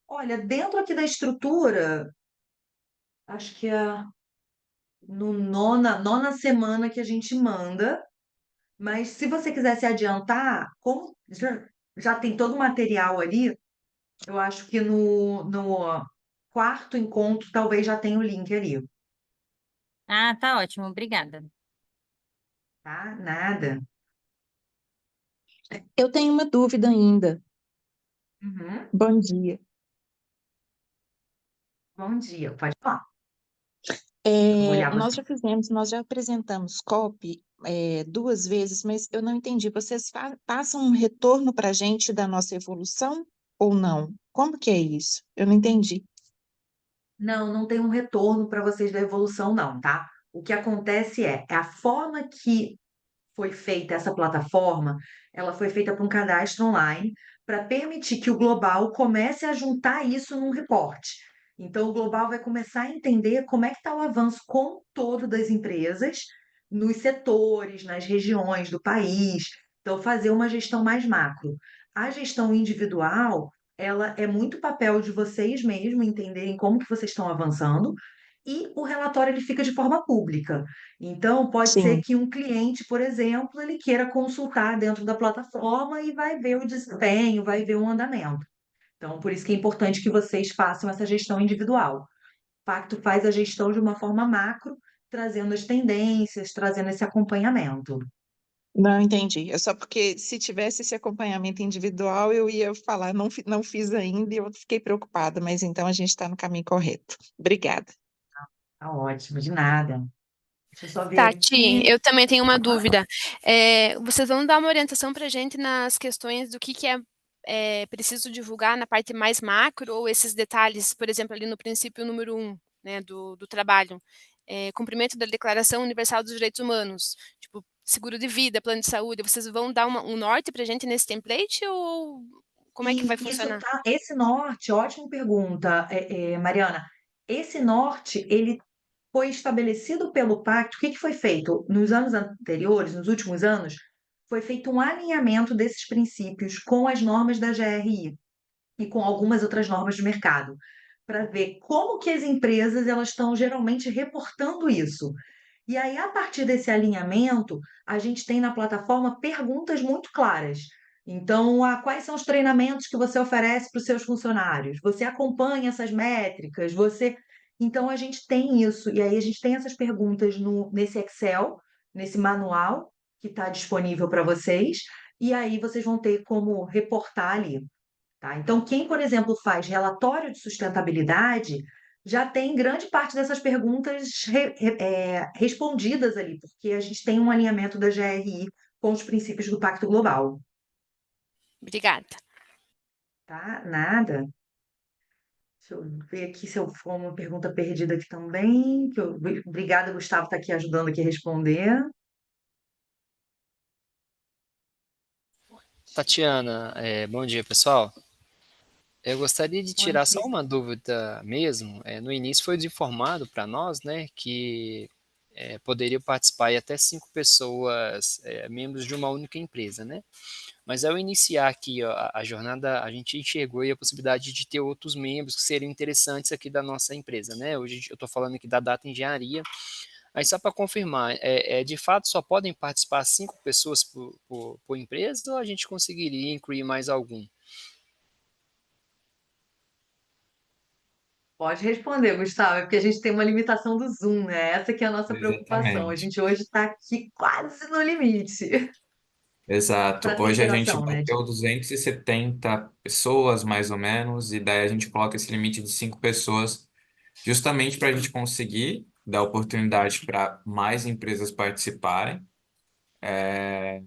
[SPEAKER 1] Olha, dentro aqui da estrutura, acho que é no nona semana que a gente manda, mas se você quiser se adiantar, como já tem todo o material ali, eu acho que no quarto encontro talvez já tenha o link ali,
[SPEAKER 3] Ah, tá ótimo, obrigada.
[SPEAKER 1] tá? Nada.
[SPEAKER 10] Eu tenho uma dúvida ainda.
[SPEAKER 1] Uhum.
[SPEAKER 10] Bom dia.
[SPEAKER 1] Bom dia, pode falar. Vamos olhar
[SPEAKER 10] Nós
[SPEAKER 1] você.
[SPEAKER 10] já fizemos, nós já apresentamos copy 2 vezes, mas eu não entendi. Vocês passam um retorno para a gente da nossa evolução ou não? Como que é isso? Eu não entendi.
[SPEAKER 1] Não, não tem um retorno para vocês da evolução, não, tá? O que acontece é a forma que foi feita essa plataforma, ela foi feita para um cadastro online para permitir que o global comece a juntar isso num reporte. Então, o global vai começar a entender como é que está o avanço como um todo das empresas nos setores, nas regiões do país. Então, fazer uma gestão mais macro. A gestão individual, ela é muito papel de vocês mesmos entenderem como que vocês estão avançando, e o relatório ele fica de forma pública. Então, pode ser
[SPEAKER 10] Sim.
[SPEAKER 1] que um cliente, por exemplo, ele queira consultar dentro da plataforma e vai ver o desempenho, vai ver o andamento. Então, por isso que é importante que vocês façam essa gestão individual. O Pacto faz a gestão de uma forma macro, trazendo as tendências, trazendo esse acompanhamento.
[SPEAKER 10] Não entendi. É só porque se tivesse esse acompanhamento individual, eu ia falar, não, não fiz ainda e eu fiquei preocupada, mas então a gente está no caminho correto. Obrigada.
[SPEAKER 1] Tá ótimo, de nada. Deixa eu só ver
[SPEAKER 11] Tati,
[SPEAKER 1] aqui.
[SPEAKER 11] eu também tenho uma
[SPEAKER 1] Aham.
[SPEAKER 11] dúvida. Vocês vão dar uma orientação para a gente nas questões do que é preciso divulgar na parte mais macro ou esses detalhes, por exemplo, ali no princípio número 1, né, do trabalho, cumprimento da Declaração Universal dos Direitos Humanos, tipo seguro de vida, plano de saúde. Vocês vão dar um norte para a gente nesse template ou como é que vai
[SPEAKER 1] E isso
[SPEAKER 11] funcionar?
[SPEAKER 1] tá, esse norte, ótima pergunta, Mariana. Esse norte, ele foi estabelecido pelo pacto. O que que foi feito? Nos anos anteriores, nos últimos anos, foi feito um alinhamento desses princípios com as normas da GRI e com algumas outras normas de mercado, para ver como que as empresas elas estão geralmente reportando isso. E aí, a partir desse alinhamento, a gente tem na plataforma perguntas muito claras. Então, quais são os treinamentos que você oferece para os seus funcionários? Você acompanha essas métricas? Você. Então, a gente tem isso. E aí, a gente tem essas perguntas nesse Excel, nesse manual que está disponível para vocês. E aí, vocês vão ter como reportar ali. Tá? Então, quem, por exemplo, faz relatório de sustentabilidade já tem grande parte dessas perguntas respondidas ali, porque a gente tem um alinhamento da GRI com os princípios do Pacto Global.
[SPEAKER 11] Obrigada.
[SPEAKER 1] Tá? Nada. Deixa eu ver aqui se eu for uma pergunta perdida aqui também. Obrigada, Gustavo, está aqui ajudando aqui a responder.
[SPEAKER 12] Tatiana, bom dia, pessoal. Eu gostaria de
[SPEAKER 1] Bom
[SPEAKER 12] tirar só
[SPEAKER 1] dia.
[SPEAKER 12] uma dúvida mesmo. No início foi informado para nós, né, que poderiam participar aí até 5 pessoas, membros de uma única empresa, né? Mas ao iniciar aqui ó, a jornada, a gente enxergou aí a possibilidade de ter outros membros que seriam interessantes aqui da nossa empresa, né? Hoje eu estou falando aqui da Data Engenharia. Aí só para confirmar, de fato só podem participar 5 pessoas por empresa ou a gente conseguiria incluir mais algum?
[SPEAKER 1] Pode responder, Gustavo, é porque a gente tem uma limitação do Zoom, né? Essa que é a nossa preocupação. A
[SPEAKER 2] Exatamente.
[SPEAKER 1] gente hoje está aqui quase no limite
[SPEAKER 2] Exato.
[SPEAKER 1] para ter
[SPEAKER 2] Hoje a gente
[SPEAKER 1] interação, né?
[SPEAKER 2] bateu 270 pessoas, mais ou menos, e daí a gente coloca esse limite de 5 pessoas, justamente para a gente conseguir dar oportunidade para mais empresas participarem,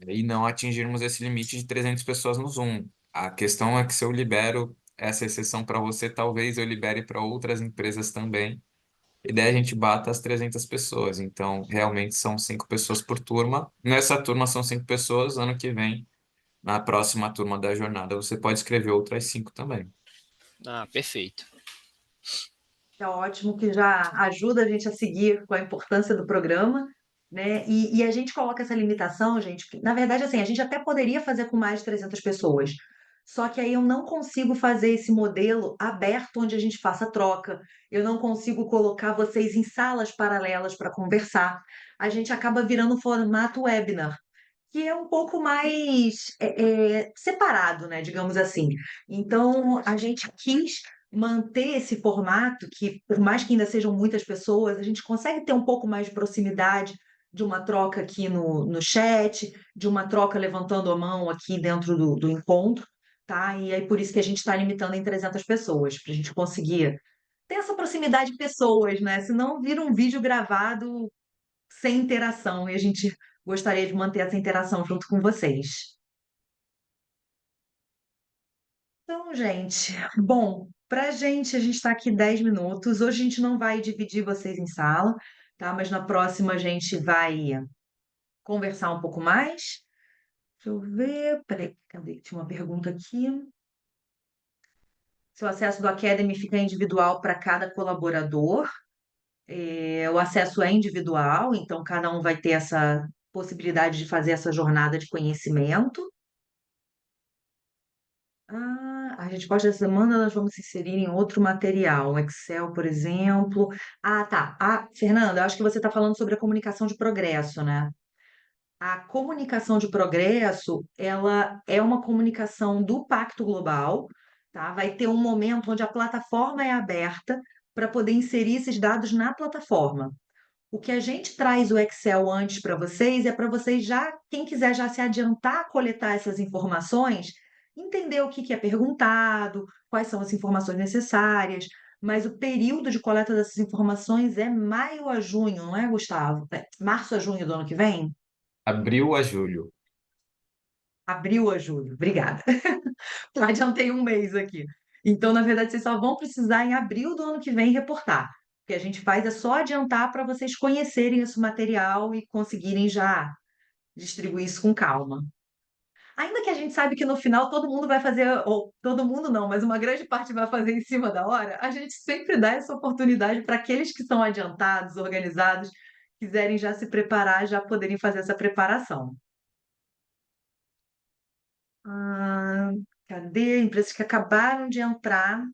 [SPEAKER 2] e não atingirmos esse limite de 300 pessoas no Zoom. A questão é que se eu libero essa exceção para você, talvez eu libere para outras empresas também, e daí a gente bata as 300 pessoas. Então, realmente são 5 pessoas por turma. Nessa turma são 5 pessoas, ano que vem, na próxima turma da jornada, você pode escrever outras 5 também.
[SPEAKER 12] Ah, perfeito.
[SPEAKER 1] É ótimo que já ajuda a gente a seguir com a importância do programa, né? E a gente coloca essa limitação, gente, que, na verdade, assim, a gente até poderia fazer com mais de 300 pessoas, só que aí eu não consigo fazer esse modelo aberto onde a gente faça troca, eu não consigo colocar vocês em salas paralelas para conversar, a gente acaba virando um formato webinar, que é um pouco mais separado, né, digamos assim. Então, a gente quis manter esse formato, que por mais que ainda sejam muitas pessoas, a gente consegue ter um pouco mais de proximidade de uma troca aqui no chat, de uma troca levantando a mão aqui dentro do encontro, tá? E aí por isso que a gente está limitando em 300 pessoas, para a gente conseguir ter essa proximidade de pessoas, né? Senão vira um vídeo gravado sem interação, e a gente gostaria de manter essa interação junto com vocês. Então, gente, bom, pra gente, a gente está aqui 10 minutos. Hoje a gente não vai dividir vocês em sala, tá? Mas na próxima a gente vai conversar um pouco mais. Deixa eu ver, peraí, cadê? Tinha uma pergunta aqui. Se o acesso do Academy fica individual para cada colaborador, o acesso é individual, então cada um vai ter essa possibilidade de fazer essa jornada de conhecimento. A resposta dessa semana nós vamos inserir em outro material, Excel, por exemplo. Tá. Fernanda, eu acho que você está falando sobre a comunicação de progresso, né? A comunicação de progresso, ela é uma comunicação do Pacto Global, tá? Vai ter um momento onde a plataforma é aberta para poder inserir esses dados na plataforma. O que a gente traz o Excel antes para vocês é para vocês já, quem quiser já se adiantar a coletar essas informações, entender o que é perguntado, quais são as informações necessárias, mas o período de coleta dessas informações é maio a junho, não é, Gustavo? Março a junho do ano que vem?
[SPEAKER 2] Abril a julho.
[SPEAKER 1] Abril a julho, obrigada. Adiantei um mês aqui. Então, na verdade, vocês só vão precisar em abril do ano que vem reportar. O que a gente faz é só adiantar para vocês conhecerem esse material e conseguirem já distribuir isso com calma. Ainda que a gente sabe que no final todo mundo vai fazer, ou todo mundo não, mas uma grande parte vai fazer em cima da hora, a gente sempre dá essa oportunidade para aqueles que são adiantados, organizados, quiserem já se preparar, já poderem fazer essa preparação. Cadê? Empresas que acabaram de entrar,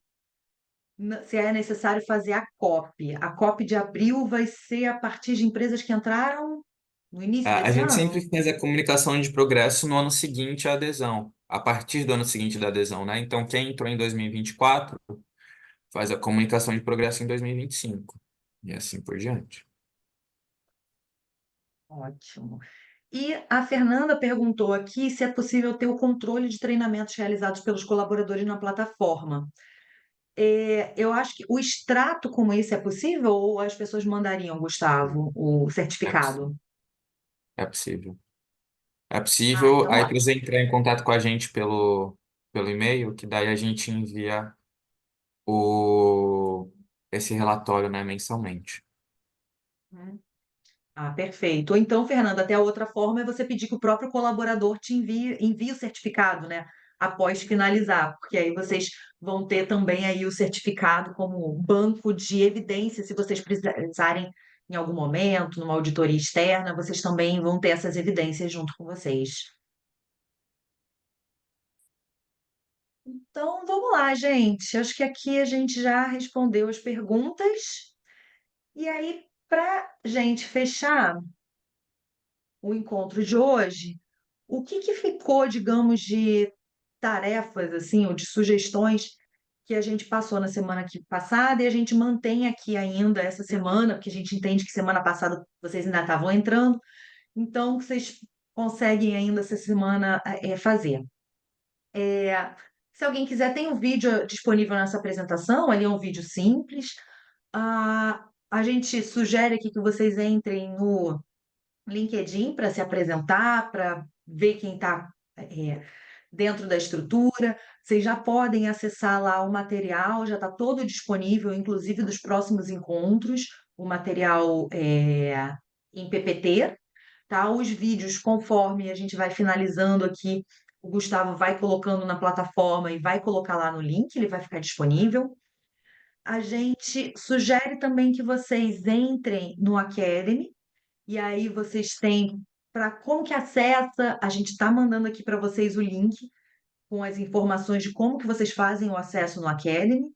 [SPEAKER 1] se é necessário fazer a COP. A COP de abril vai ser a partir de empresas que entraram no início
[SPEAKER 2] A
[SPEAKER 1] desse
[SPEAKER 2] gente
[SPEAKER 1] ano?
[SPEAKER 2] sempre faz a comunicação de progresso no ano seguinte à adesão, a partir do ano seguinte da adesão, né? Então, quem entrou em 2024 faz a comunicação de progresso em 2025, e assim por diante.
[SPEAKER 1] Ótimo. E a Fernanda perguntou aqui se é possível ter o controle de treinamentos realizados pelos colaboradores na plataforma. Eu acho que o extrato como esse é possível ou as pessoas mandariam, Gustavo, o certificado?
[SPEAKER 2] É possível. É possível,
[SPEAKER 1] Então
[SPEAKER 2] aí
[SPEAKER 1] ótimo.
[SPEAKER 2] precisa entrar em contato com a gente pelo e-mail, que daí a gente envia esse relatório, né, mensalmente.
[SPEAKER 1] Perfeito. Ou então, Fernanda, até a outra forma é você pedir que o próprio colaborador te envie o certificado, né? Após finalizar, porque aí vocês vão ter também aí o certificado como banco de evidência, se vocês precisarem em algum momento, numa auditoria externa, vocês também vão ter essas evidências junto com vocês. Então, vamos lá, gente. Acho que aqui a gente já respondeu as perguntas. E aí, para gente fechar o encontro de hoje, o que ficou, digamos, de tarefas, assim, ou de sugestões que a gente passou na semana passada e a gente mantém aqui ainda essa semana, porque a gente entende que semana passada vocês ainda estavam entrando, então vocês conseguem ainda essa semana fazer. Se alguém quiser, tem um vídeo disponível nessa apresentação, ali é um vídeo simples. A gente sugere aqui que vocês entrem no LinkedIn para se apresentar, para ver quem está dentro da estrutura. Vocês já podem acessar lá o material, já está todo disponível, inclusive dos próximos encontros, o material em PPT, tá? Os vídeos, conforme a gente vai finalizando aqui, o Gustavo vai colocando na plataforma e vai colocar lá no link, ele vai ficar disponível. A gente sugere também que vocês entrem no Academy, e aí vocês têm para como que acessa, a gente está mandando aqui para vocês o link com as informações de como que vocês fazem o acesso no Academy.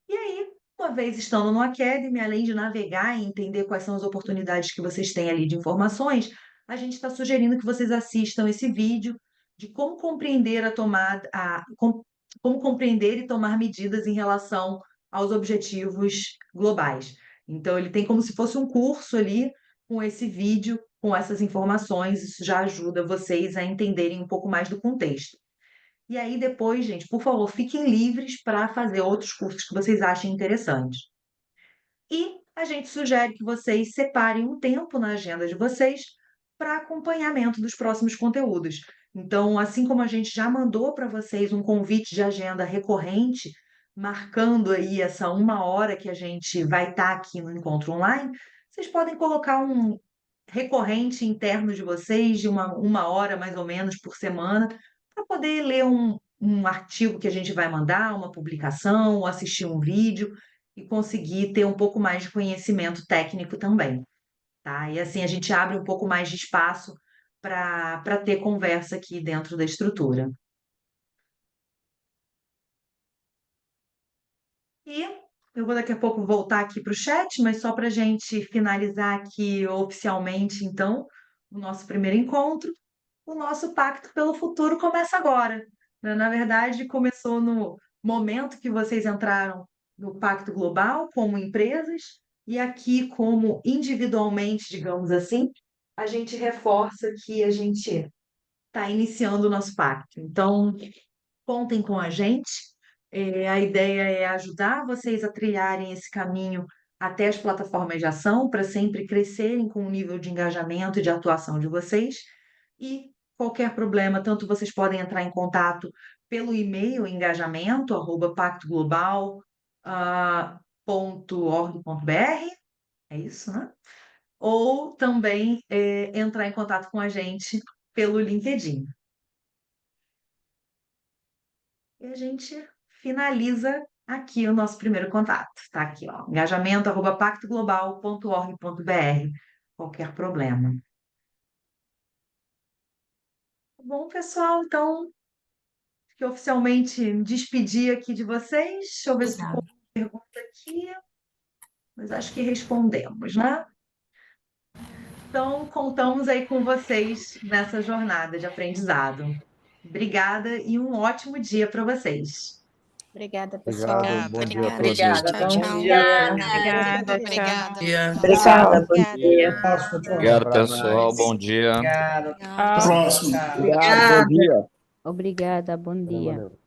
[SPEAKER 1] E aí, uma vez estando no Academy, além de navegar e entender quais são as oportunidades que vocês têm ali de informações, a gente está sugerindo que vocês assistam esse vídeo de como compreender como compreender e tomar medidas em relação aos objetivos globais. Então, ele tem como se fosse um curso ali com esse vídeo, com essas informações, isso já ajuda vocês a entenderem um pouco mais do contexto. E aí depois, gente, por favor, fiquem livres para fazer outros cursos que vocês achem interessantes. E a gente sugere que vocês separem um tempo na agenda de vocês para acompanhamento dos próximos conteúdos. Então, assim como a gente já mandou para vocês um convite de agenda recorrente, marcando aí essa 1 hora que a gente vai estar aqui no encontro online, vocês podem colocar um recorrente interno de vocês, de uma hora mais ou menos por semana, para poder ler um artigo que a gente vai mandar, uma publicação, ou assistir um vídeo e conseguir ter um pouco mais de conhecimento técnico também, tá? E assim a gente abre um pouco mais de espaço para ter conversa aqui dentro da estrutura. E eu vou daqui a pouco voltar aqui para o chat, mas só para a gente finalizar aqui oficialmente, então, o nosso primeiro encontro, o nosso Pacto pelo Futuro começa agora, né? Na verdade, começou no momento que vocês entraram no Pacto Global como empresas, e aqui, como individualmente, digamos assim, a gente reforça que a gente está iniciando o nosso pacto. Então, contem com a gente. A ideia é ajudar vocês a trilharem esse caminho até as plataformas de ação, para sempre crescerem com o nível de engajamento e de atuação de vocês. E qualquer problema, tanto vocês podem entrar em contato pelo e-mail engajamento@pactoglobal.org.br, é isso, né? Ou também entrar em contato com a gente pelo LinkedIn. E a gente finaliza aqui o nosso primeiro contato. Tá aqui, ó, engajamento@pactoglobal.org.br. Qualquer problema. Tá bom, pessoal? Então, que oficialmente me despedir aqui de vocês. Deixa eu ver se ficou uma pergunta aqui, mas acho que respondemos, né? Então, contamos aí com vocês nessa jornada de aprendizado. Obrigada e um ótimo dia para vocês.
[SPEAKER 13] Obrigada, pessoal.
[SPEAKER 5] Obrigado, bom dia a todos.
[SPEAKER 10] Obrigada,
[SPEAKER 13] Tchau,
[SPEAKER 10] bom
[SPEAKER 13] tchau.
[SPEAKER 10] dia.
[SPEAKER 8] Obrigada, tchau.
[SPEAKER 14] Obrigada, bom
[SPEAKER 13] Obrigada.
[SPEAKER 14] dia.
[SPEAKER 2] Obrigado, pessoal. Bom dia.
[SPEAKER 13] Obrigada.
[SPEAKER 14] Próximo.
[SPEAKER 10] Obrigada.
[SPEAKER 14] Bom dia.
[SPEAKER 4] Obrigada, bom dia.
[SPEAKER 5] Valeu.